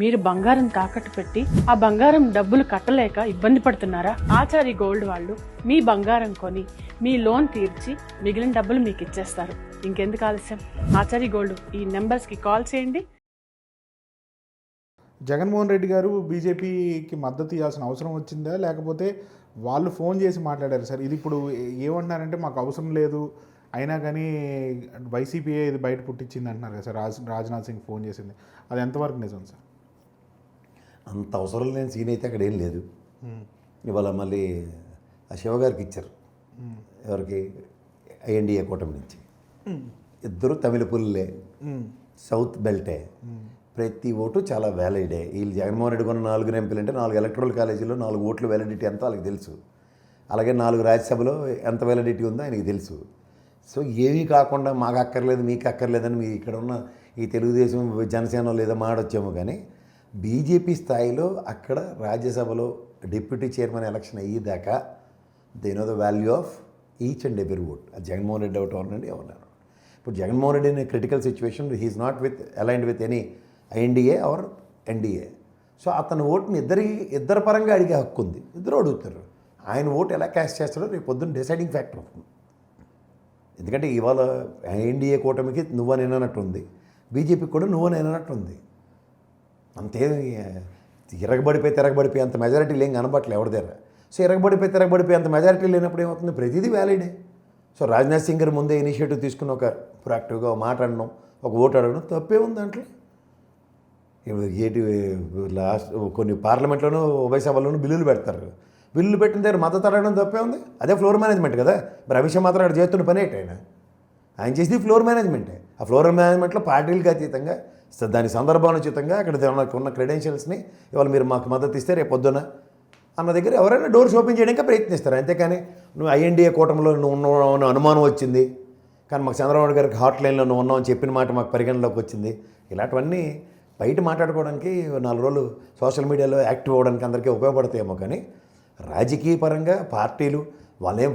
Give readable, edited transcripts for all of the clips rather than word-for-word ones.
మీరు బంగారం తాకట్టు పెట్టి ఆ బంగారం డబ్బులు కట్టలేక ఇబ్బంది పడుతున్నారా? ఆచారి గోల్డ్ వాళ్ళు మీ బంగారం కొని మీ లోన్ తీర్చి మిగిలిన డబ్బులు మీకు ఇచ్చేస్తారు. ఇంకెందుకు ఆలస్యం? ఆచారి గోల్డ్ ఈ నెంబర్స్కి కాల్ చేయండి. జగన్మోహన్ రెడ్డి గారు బీజేపీకి మద్దతు ఇవ్వాల్సిన అవసరం వచ్చిందా, లేకపోతే వాళ్ళు ఫోన్ చేసి మాట్లాడారు సార్? ఇది ఇప్పుడు ఏమంటున్నారంటే మాకు అవసరం లేదు, అయినా కానీ వైసీపీ ఇది బయట పుట్టించింది అంటున్నారు కదా సార్. రాజ్నాథ్ సింగ్ ఫోన్ చేసింది, అది ఎంతవరకు నిజం సార్? అంత అవసరం లేని సీన్ అయితే అక్కడ ఏం లేదు. ఇవాళ మళ్ళీ ఆ శివగారికి ఇచ్చారు. ఎవరికి? ఎన్డీఏ కూటమి నుంచి ఇద్దరు తమిళ పుల్లే, సౌత్ బెల్టే. ప్రతి ఓటు చాలా వ్యాలిడే. వీళ్ళు జగన్మోహన్ రెడ్డి కొన్న 4 ఎంపీలు అంటే 4 ఎలక్ట్రల్ కాలేజీలో 4 ఓట్లు వ్యాలిడిటీ ఎంతో వాళ్ళకి తెలుసు. అలాగే 4 రాజ్యసభలో ఎంత వ్యాలిడిటీ ఉందో ఆయనకి తెలుసు. సో ఏమీ కాకుండా మాకు అక్కర్లేదు మీకు అక్కర్లేదని మీ ఇక్కడ ఉన్న ఈ తెలుగుదేశం జనసేన లేదా మాడొచ్చాము. కానీ బీజేపీ స్థాయిలో అక్కడ రాజ్యసభలో డిప్యూటీ చైర్మన్ ఎలక్షన్ అయ్యేదాకా they know the value of each and every vote. అది జగన్మోహన్ రెడ్డి ఒకటి అవునండి ఎవరున్నారు. ఇప్పుడు Jaganmohan Reddy in critical situation he is not aligned with any INDA or NDA. So అతని ఓటుని ఇద్దరి పరంగా అడిగే హక్కు ఉంది. ఇద్దరు అడుగుతారు. ఆయన ఓటు ఎలా క్యాస్ట్ చేస్తాడో రేపు పొద్దున్న డిసైడింగ్ ఫ్యాక్టర్ అవుతుంది. ఎందుకంటే ఇవాళ ఎన్డీఏ కూటమికి నువ్వనేనట్టు ఉంది, బీజేపీకి కూడా నువ్వనేనట్టు ఉంది. అంతే తిరగబడిపోయి అంత మెజారిటీ లేని కనబట్టలే ఎవరి దగ్గర. సో తిరగబడిపోయి అంత మెజారిటీ లేనప్పుడు ఏమవుతుంది? ప్రతిదీ వ్యాలిడే. సో రాజ్నాథ్ సింగ్ గారు ముందే ఇనిషియేటివ్ తీసుకుని ఒక ప్రొయాక్టివ్గా మాట్లాడడం, ఒక ఓటు అడగడం తప్పే ఉంది దాంట్లో. లాస్ట్ కొన్ని పార్లమెంట్లోనూ ఉభయ సభల్లోనూ బిల్లులు పెడతారు. బిల్లులు పెట్టిన దగ్గర మద్దతు అడగడం తప్పే ఉంది. అదే ఫ్లోర్ మేనేజ్మెంట్ కదా. మరి అమిత్ షా మాత్రం అక్కడ చేస్తున్న పని ఏంటి? ఆయన చేసేది ఫ్లోర్ మేనేజ్మెంటే. ఆ ఫ్లోర్ మేనేజ్మెంట్లో పార్టీలకు అతీతంగా దాని సందర్భానుచితంగా అక్కడ ఉన్న క్రెడెన్షియల్స్ని ఇవాళ మీరు మాకు మద్దతు ఇస్తే రేపు పొద్దున అన్న దగ్గర ఎవరైనా డోర్స్ ఓపెన్ చేయడానికి ప్రయత్నిస్తారు. అంతేకాని నువ్వు ఐఎన్డీఏ కూటమిలో నువ్వు ఉన్నావు అనుమానం వచ్చింది, కానీ మాకు చంద్రబాబు గారికి హాట్ లైన్లో నువ్వు ఉన్నావు అని చెప్పిన మాట మాకు పరిగణలోకి వచ్చింది. ఇలాంటివన్నీ బయట మాట్లాడుకోవడానికి 4 రోజులు సోషల్ మీడియాలో యాక్టివ్ అవ్వడానికి అందరికీ ఉపయోగపడతాయేమో. కానీ రాజకీయ పరంగా పార్టీలు వాళ్ళేం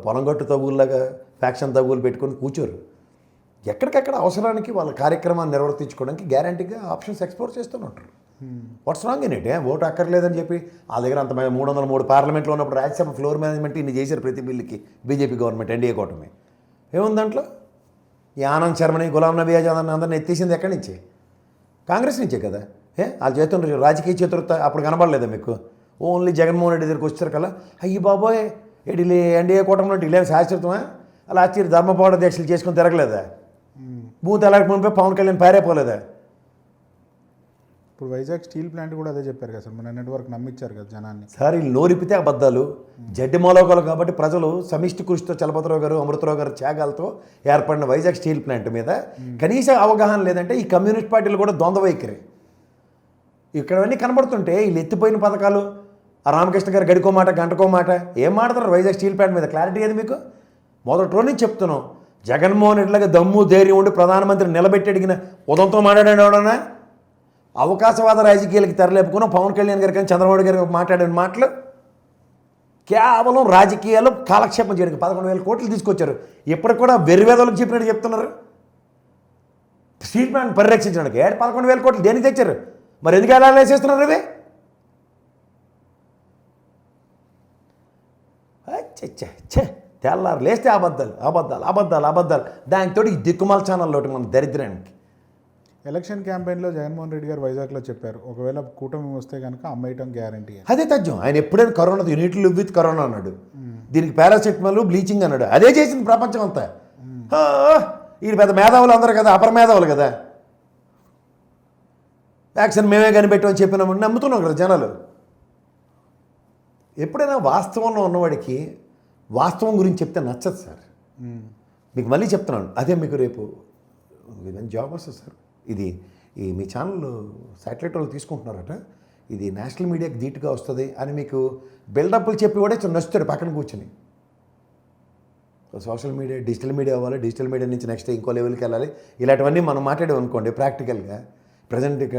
పొలంగట్టు తగుల్లాగా ఫ్యాక్షన్ తగులు పెట్టుకొని కూర్చోరు. ఎక్కడికక్కడ అవసరానికి వాళ్ళ కార్యక్రమాన్ని నిర్వర్తించుకోవడానికి గ్యారంటీగా ఆప్షన్స్ ఎక్స్ప్లోర్ చేస్తూనే what's wrong in it? Vote అక్కర్లేదని చెప్పి ఆ దగ్గర అంత 303 పార్లమెంట్లో ఉన్నప్పుడు రాజ్యసభ ఫ్లోర్ మేనేజ్మెంట్ ఇన్ని చేశారు ప్రతి బిల్లుకి బీజేపీ గవర్నమెంట్ ఎన్డీఏ కూటమి. ఏముంది దాంట్లో? ఈ ఆనంద్ శర్మని, గులాం నబీ ఆజాద్ అందరిని ఎత్తేసింది ఎక్కడి నుంచి? కాంగ్రెస్ నుంచే కదా. వాళ్ళు చేతున్న రాజకీయ చతురత అప్పుడు కనబడలేదా మీకు? ఓన్లీ జగన్మోహన్ రెడ్డి దగ్గరికి వచ్చారు కదా. అయ్యి బాబోయ్ ఎడిలే ఎన్డీఏ కూటమిలో ఇల్లేం శాశ్వతమా? అలా ఆశ్చర్య ధర్మపోవడ దీక్షలు చేసుకొని తిరగలేదా? బూత్ ఎలాగ ముంపే పవన్ కళ్యాణ్ పారైపోలేదా? ఇప్పుడు వైజాగ్ స్టీల్ ప్లాంట్ కూడా అదే చెప్పారు కదా సార్. మన నెట్వర్క్ నమ్మించారు కదా జనాన్ని. సార్ వీళ్ళు నోరిపితే అబద్ధాలు, జడ్డి మోలోకాలు. కాబట్టి ప్రజలు సమిష్టి కృషితో చలపతిరావు గారు, అమృతరావు గారు త్యాగాలతో ఏర్పడిన వైజాగ్ స్టీల్ ప్లాంట్ మీద కనీస అవగాహన లేదంటే ఈ కమ్యూనిస్ట్ పార్టీలు కూడా ద్వంద్వ వైఖరి. ఇక్కడవన్నీ కనబడుతుంటే వీళ్ళు ఎత్తిపోయిన పథకాలు, ఆ రామకృష్ణ గారు గడికో మాట గంటకో మాట ఏం మాట్లాడతారు వైజాగ్ స్టీల్ ప్లాంట్ మీద? క్లారిటీ ఏది మీకు? మొదటి రోజు నుంచి చెప్తున్నాం, జగన్మోహన్ రెడ్డిలాగా దమ్ము ధైర్యం ఉండి ప్రధానమంత్రి నిలబెట్టి అడిగిన ఉదంతో మాట్లాడాడు ఎవడన్నా? అవకాశవాద రాజకీయాలకి తెరలేపుకున్న పవన్ కళ్యాణ్ గారు కానీ చంద్రబాబు గారు మాట్లాడిన మాటలు కేవలం రాజకీయాలు కాలక్షేపం చేయడానికి 11,000 కోట్లు తీసుకొచ్చారు. ఇప్పటికి కూడా వెర్రివేదలకు చెప్పినట్టు చెప్తున్నారు. స్టీల్ ప్లాంట్ పరిరక్షించడానికి 11,000 కోట్లు దేనికి తెచ్చారు? మరి ఎందుకు ఎలా వేసేస్తున్నారు అవి? తెల్లారు లేస్తే అబద్ధాలు. దానితో ఈ దిక్కుమాల ఛానల్లో మన దరిద్రానికి. ఎలక్షన్ క్యాంపెయిన్లో జగన్మోహన్ రెడ్డి గారు వైజాగ్లో చెప్పారు, ఒకవేళ కూటమి వస్తే కనుక అమ్మేయటం గ్యారంటీ. అదే తథ్యం. ఆయన ఎప్పుడైనా కరోనా యూనిట్లు విత్ కరోనా అన్నాడు, దీనికి పారాసెటమాల్ బ్లీచింగ్ అన్నాడు. అదే చేసింది ప్రపంచం అంతా. ఈ పెద్ద మేధావులు అందరు కదా, అపర మేధావులు కదా. వ్యాక్సిన్ మేమే కనిపెట్టామని చెప్పినాము, నమ్ముతున్నాం కదా జనాలు. ఎప్పుడైనా వాస్తవంలో ఉన్నవాడికి వాస్తవం గురించి చెప్తే నచ్చదు సార్. మీకు మళ్ళీ చెప్తున్నాను, అదే మీకు రేపు జాబ్ వస్తుంది సార్. ఇది మీ ఛానల్ శాటిలైట్ వాళ్ళు తీసుకుంటున్నారట, ఇది నేషనల్ మీడియాకి ధీటుగా వస్తుంది అని మీకు బిల్డప్లు చెప్పి కూడా నచ్చుతాడు పక్కన కూర్చొని. సోషల్ మీడియా డిజిటల్ మీడియా అవ్వాలి, డిజిటల్ మీడియా నుంచి నెక్స్ట్ ఇంకో లెవెల్కి వెళ్ళాలి. ఇలాంటివన్నీ మనం మాట్లాడాం అనుకోండి ప్రాక్టికల్గా. ప్రజెంట్ ఇక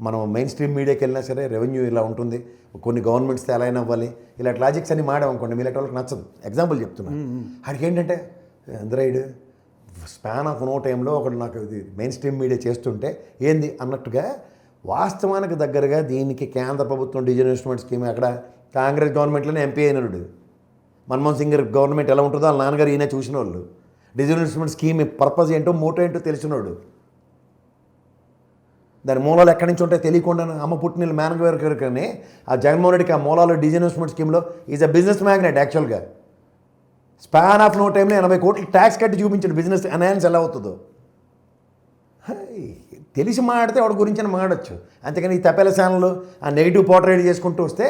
మనం మెయిన్ స్ట్రీమ్ మీడియాకి వెళ్ళినా సరే రెవెన్యూ ఇలా ఉంటుంది, కొన్ని గవర్నమెంట్స్ ఎలా అయినా అవ్వాలి, ఇలాంటి లాజిక్స్ అన్ని మాడామనుకోండి మీలాంటి వాళ్ళకి నచ్చదు. ఎగ్జాంపుల్ చెప్తున్నాను. అక్కడికి ఏంటంటే అందరైడు స్పాన్ ఆఫ్ నో టైంలో ఒకడు నాకు ఇది మెయిన్ స్ట్రీమ్ మీడియా చేస్తుంటే ఏంది అన్నట్టుగా వాస్తవానికి దగ్గరగా దీనికి కేంద్ర ప్రభుత్వం డిజిటల్ ఇన్వెస్ట్మెంట్ స్కీమ్ అక్కడ కాంగ్రెస్ గవర్నమెంట్లోనే ఎంపీ అయినాడు. మన్మోహన్ సింగ్ గారి గవర్నమెంట్ ఎలా ఉంటుందో వాళ్ళ నాన్నగారు ఈయన చూసిన వాళ్ళు. డిజిటల్ ఇన్వెస్ట్మెంట్ స్కీమ్ పర్పస్ ఏంటో మోటో ఏంటో తెలిసినోడు. దాని మూలాలు ఎక్కడి నుంచి ఉంటాయో తెలియకుండా అమ్మ పుట్టిన మేనగారు కానీ ఆ జగన్మోహన్ రెడ్డికి ఆ మూలాలు డిజిటల్ ఇన్వెస్ట్మెంట్ స్కీమ్లో ఈజ్ అ బిజినెస్ మ్యాగ్నెట్. యాక్చువల్గా స్పాన్ ఆఫ్ నో టైంలో 80 కోట్లు ట్యాక్స్ కట్టి చూపించాడు బిజినెస్ ఎన్హాన్స్ ఎలా అవుతుందో. తెలిసి మాడితే వాడి గురించి మాడచ్చు. అంతేకాని ఈ తపేల ఛానల్ ఆ నెగిటివ్ పోర్ట్రేట్ చేసుకుంటూ వస్తే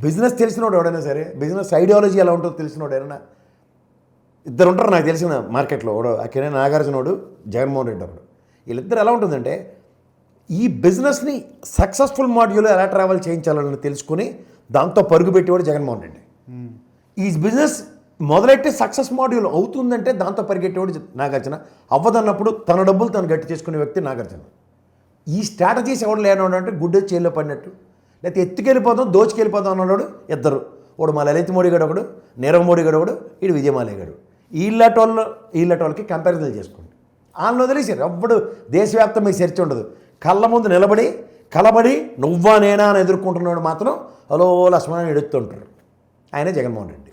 బిజినెస్ తెలిసినోడు ఎవడైనా సరే, బిజినెస్ ఐడియాలజీ ఎలా ఉంటుందో తెలిసినోడు ఎవరైనా ఇద్దరు ఉంటారు నాకు తెలిసిన మార్కెట్లో. వాడు అక్కడే నాగార్జునోడు, జగన్మోహన్ రెడ్డి వాడు. వీళ్ళిద్దరు ఎలా ఉంటుందంటే ఈ బిజినెస్ని సక్సెస్ఫుల్ మాడ్యూల్ ఎలా ట్రావెల్ చేయించాలని తెలుసుకుని దాంతో పరుగు పెట్టేవాడు జగన్మోహన్ రెడ్డి. ఈ బిజినెస్ మొదలెట్టి సక్సెస్ మాడ్యూల్ అవుతుందంటే దాంతో పరిగెట్టేవాడు నాగార్జున. అవ్వదన్నప్పుడు తన డబ్బులు తను గట్టి చేసుకునే వ్యక్తి నాగార్జున. ఈ స్ట్రాటజీస్ ఎవడు లేనివాడు అంటే గుడ్డ చేతిలో పడినట్టు, లేకపోతే ఎత్తుకెళ్ళిపోదాం దోచుకెళ్ళిపోదాం అన్నాడు ఇద్దరు. వాడు మా లలిత్ మోడీ గడు ఒకడు, నీరవ్ మోడీ గడు ఒకడు, వీడు విజయమాల్య గడు. వీళ్ళటోళ్ళకి కంపారిజన్ చేసుకోండి. వాళ్ళని వదిలేసారు. అప్పుడు దేశవ్యాప్తం మీకు సెర్చ్ ఉండదు. కళ్ళ ముందు నిలబడి కలబడి నువ్వా నేనా అని ఎదుర్కొంటున్నాడు మాత్రం హలో లక్ష్మణ్ ఎడుతుంటారు. ఆయనే జగన్మోహన్ రెడ్డి.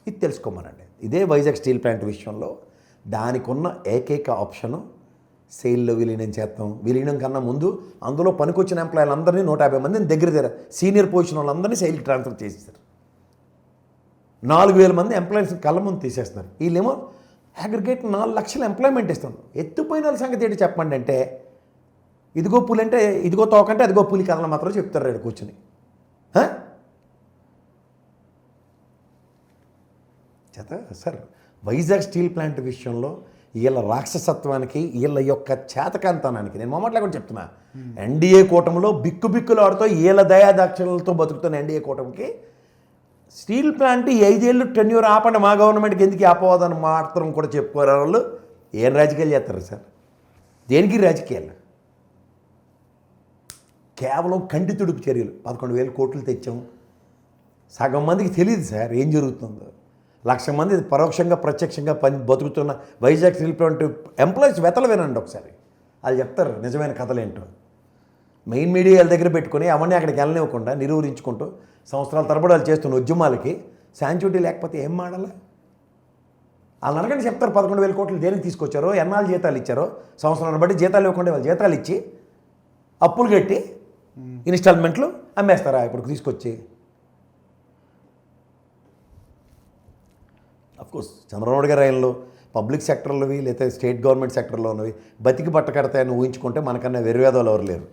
ఇది తెలుసుకోమనండి. ఇదే వైజాగ్ స్టీల్ ప్లాంట్ విషయంలో దానికి ఉన్న ఏకైక ఆప్షను సేల్లో విలీనం చేస్తాం. విలీనం కన్నా ముందు అందులో పనికొచ్చిన ఎంప్లాయీలందరినీ 150 మందిని దగ్గర సీనియర్ పొజిషన్ వాళ్ళందరినీ సేల్కి ట్రాన్స్ఫర్ చేసేస్తారు. 4000 మంది ఎంప్లాయీస్ కళ్ళ ముందు తీసేస్తున్నారు. వీళ్ళేమో అగ్రిగేట్ 4 లక్షల ఎంప్లాయ్మెంట్ ఇస్తాం. ఎత్తుపోయిన వాళ్ళ సంగతి ఏంటి చెప్పండి అంటే ఇదిగో పులి అంటే ఇదిగో తోకంటే అదిగో పులి కథలు మాత్రం చెప్తారు రేడు కూర్చుని. చేత సార్ వైజాగ్ స్టీల్ ప్లాంట్ విషయంలో వీళ్ళ రాక్షసత్వానికి వీళ్ళ యొక్క చేతకాంతనానికి నేను మొదట్లో కూడా చెప్తున్నా. ఎన్డీఏ కూటమిలో బిక్కులాడుతూ వీళ్ళ దయాదాక్షిణ్యాలతో బతుకుతున్న ఎన్డీఏ కూటమికి స్టీల్ ప్లాంట్ 5 ఏళ్ళు టెన్యూర్ ఆపండి మా గవర్నమెంట్కి ఎందుకు ఆపవదని మాత్రం కూడా చెప్పుకోరు వాళ్ళు. ఏం రాజకీయాలు చేస్తారు సార్? దేనికి రాజకీయాలు? కేవలం కంటి తుడుపు చర్యలు. 11,000 కోట్లు తెచ్చాం. సగం మందికి తెలియదు సార్ ఏం జరుగుతుందో. 1,00,000 మంది పరోక్షంగా ప్రత్యక్షంగా బతుకుతున్న వైజాగ్ స్టీల్ ప్లాంట్ ఎంప్లాయీస్ వెతలు వినండి ఒకసారి. వాళ్ళు చెప్తారు నిజమైన కథలు ఏంటో. మెయిన్ మీడియా వాళ్ళ దగ్గర పెట్టుకుని అవన్నీ అక్కడికి వెళ్ళనివ్వకుండా నిరూపించుకుంటూ సంవత్సరాల తరబడి వాళ్ళు చేస్తున్న ఉద్యమాలకి శాంచుటీ లేకపోతే ఏం మాడాలి? వాళ్ళు అనగానే చెప్తారు 11,000 కోట్లు దేనికి తీసుకొచ్చారో, ఎన్నాళ్ళు జీతాలు ఇచ్చారో, సంవత్సరాన్ని బట్టి జీతాలు ఇవ్వకుండా వాళ్ళు జీతాలు ఇచ్చి అప్పులు కట్టి ఇన్స్టాల్మెంట్లు అమ్మేస్తారా ఇప్పుడు తీసుకొచ్చి? అఫ్కోర్స్ చంద్రబాబు గారి ఆయనలో పబ్లిక్ సెక్టర్లోవి లేదా స్టేట్ గవర్నమెంట్ సెక్టర్లో ఉన్నవి బతికి బట్ట కడతాయని ఊహించుకుంటే మనకన్నా వెర్రివేదాలు ఎవరు లేరు.